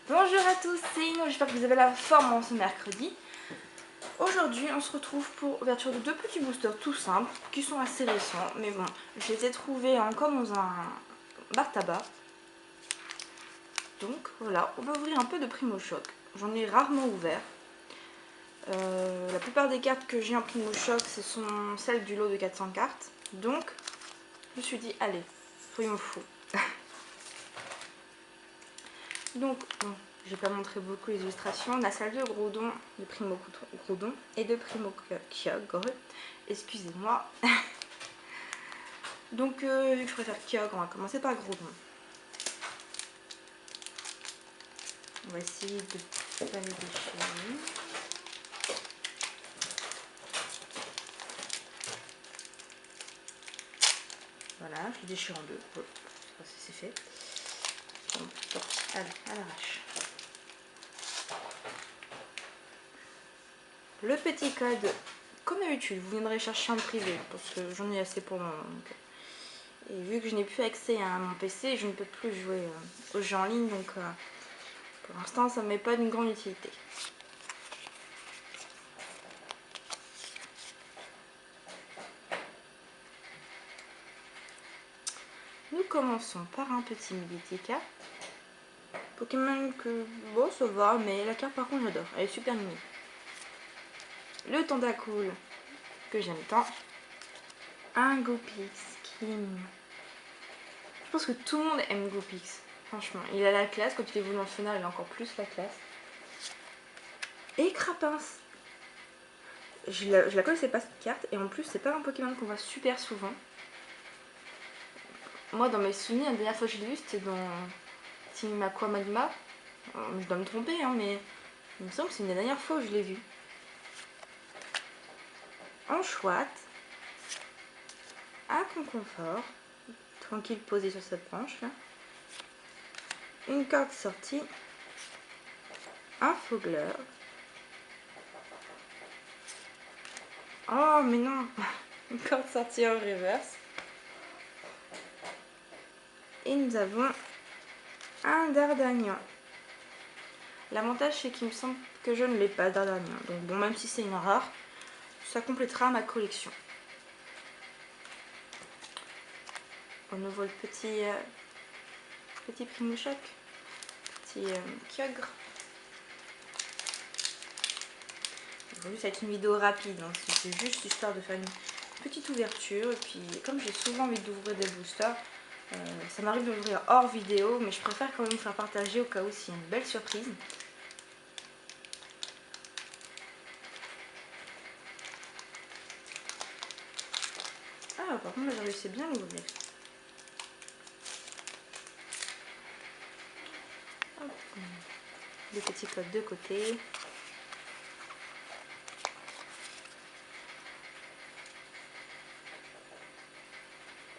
Bonjour à tous, c'est Ino, j'espère que vous avez la forme en ce mercredi. Aujourd'hui on se retrouve pour l'ouverture de deux petits boosters tout simples qui sont assez récents, mais bon, je les ai trouvés encore dans un bar tabac. Donc voilà, on va ouvrir un peu de Primo Choc. J'en ai rarement ouvert. La plupart des cartes que j'ai en Primo Choc, ce sont celles du lot de 400 cartes. Donc je me suis dit, allez, soyons fous. Donc, bon, je vais pas montrer beaucoup les illustrations. La salle de Groudon, de Primo Groudon et de Primo Kyogre. Excusez-moi. Donc, vu que je préfère Kyogre, on va commencer par Groudon. On va essayer de pas les déchirer. Voilà, je les déchire en deux. Oh, je sais pas si c'est fait. Bon, allez, à l'arrache. Le petit code, comme d'habitude, vous viendrez chercher en privé parce que j'en ai assez pour le moment. Et vu que je n'ai plus accès à mon PC, je ne peux plus jouer aux jeux en ligne, donc pour l'instant ça ne m'est pas d'une grande utilité. Nous commençons par un petit Miditika. Pokémon que, bon, ça va, mais la carte par contre j'adore, elle est super mignonne. Le Tentacool que j'aime tant. Un Gopix qui est mignon. Je pense que tout le monde aime Gopix, franchement. Il a la classe, quand il est evolutionnaire, il a encore plus la classe. Et Crapins. Je la connaissais pas cette carte, et en plus c'est pas un Pokémon qu'on voit super souvent. Moi dans mes souvenirs, la dernière fois que je l'ai vu c'était dans Team Aqua Magma. Je dois me tromper hein, mais il me semble que c'est une des dernières fois où je l'ai vu. En chouette, un Conconfort, tranquille posé sur sa planche là. Une carte sortie, un Fogler. Oh mais non, une carte sortie en reverse. Et nous avons un Dardanian. L'avantage c'est qu'il me semble que je ne l'ai pas Dardanian. Donc bon, même si c'est une rare, ça complétera ma collection. On ouvre le petit Primo Choc, petit Kyogre. Aujourd'hui ça va être une vidéo rapide, hein. C'est juste histoire de faire une petite ouverture. Et puis comme j'ai souvent envie d'ouvrir des boosters, ça m'arrive d'ouvrir hors vidéo, mais je préfère quand même vous faire partager au cas où s'il y a une belle surprise. Ah par contre là j'ai réussi bien à l'ouvrir. Les petits codes de côté.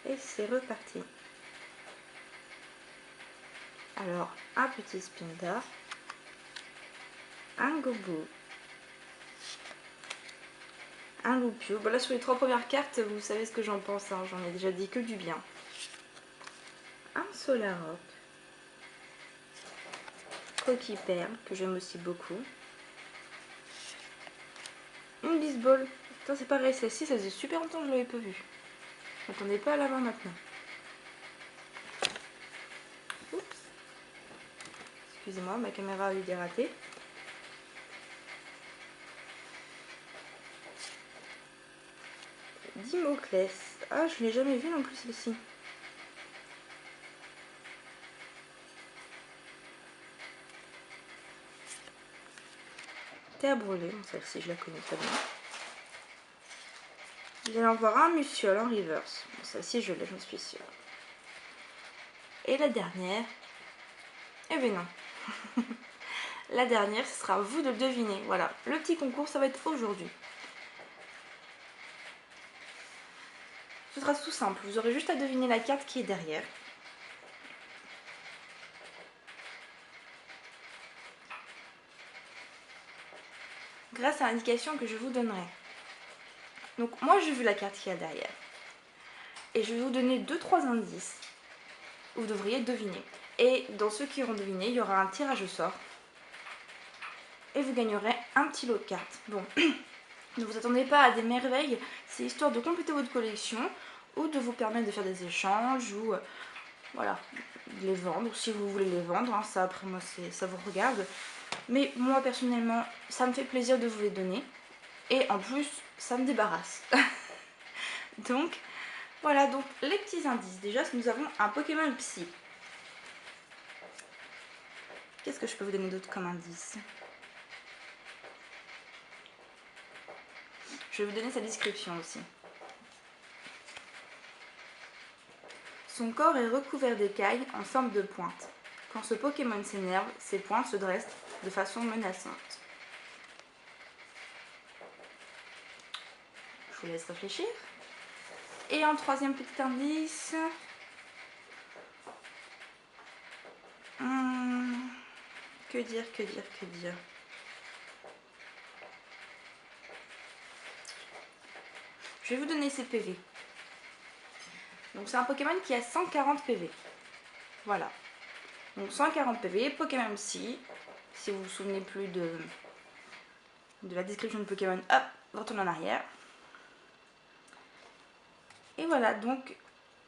Et c'est reparti. Alors, un petit Spinda, un Gobo, un Loupio. Bon là sur les trois premières cartes, vous savez ce que j'en pense, hein. J'en ai déjà dit que du bien. Un Solarok, Coquille Perle, que j'aime aussi beaucoup. Une Bisball. Putain c'est pareil, celle-ci ça faisait super longtemps que je l'avais pas vue. Je m'attendais pas à la voir maintenant. Oups. Excusez-moi, ma caméra a eu des ratés. Dimoclès. Ah, je l'ai jamais vu non plus celle-ci. Terre brûlée, bon, celle-ci je la connais très bien. Vous allez en voir un Muciole en reverse. Bon, celle-ci je l'ai, j'en suis sûre. Et la dernière, eh ben non. La dernière, ce sera à vous de le deviner. Voilà, le petit concours, ça va être aujourd'hui. Ce sera tout simple, vous aurez juste à deviner la carte qui est derrière. Grâce à l'indication que je vous donnerai. Donc moi j'ai vu la carte qu'il y a derrière. Et je vais vous donner 2-3 indices. Vous devriez deviner. Et dans ceux qui auront deviné, il y aura un tirage au sort. Et vous gagnerez un petit lot de cartes. Bon, ne vous attendez pas à des merveilles, c'est histoire de compléter votre collection ou de vous permettre de faire des échanges ou voilà, de les vendre si vous voulez les vendre. Hein, ça après moi ça vous regarde. Mais moi personnellement, ça me fait plaisir de vous les donner. Et en plus, ça me débarrasse. Donc, voilà, donc les petits indices. Déjà, nous avons un Pokémon Psy. Qu'est-ce que je peux vous donner d'autre comme indice? Je vais vous donner sa description aussi. Son corps est recouvert d'écailles en forme de pointe. Quand ce Pokémon s'énerve, ses pointes se dressent de façon menaçante. Je vous laisse réfléchir. Et en troisième petit indice... que dire? Je vais vous donner ses PV. Donc c'est un Pokémon qui a 140 PV. Voilà. Donc 140 PV, Pokémon Psy. Si vous vous souvenez plus de la description de Pokémon, hop, retourne en arrière. Et voilà, donc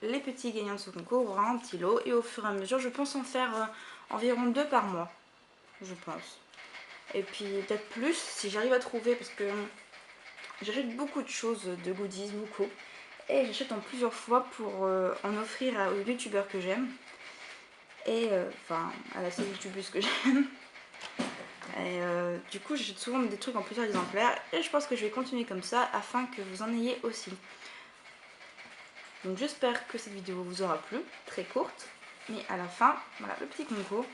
les petits gagnants de ce concours auront un petit lot. Et au fur et à mesure, je pense en faire environ 2 par mois. Je pense. Et puis peut-être plus si j'arrive à trouver, parce que j'achète beaucoup de choses, de goodies, beaucoup. Et j'achète en plusieurs fois pour en offrir aux youtubeurs que j'aime. Et enfin à la seule youtubeuse que j'aime. Et du coup j'achète souvent des trucs en plusieurs exemplaires. Et je pense que je vais continuer comme ça afin que vous en ayez aussi. Donc j'espère que cette vidéo vous aura plu, très courte. Mais à la fin, voilà le petit concours.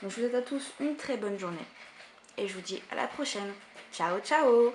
Donc je vous souhaite à tous une très bonne journée. Et je vous dis à la prochaine. Ciao ciao!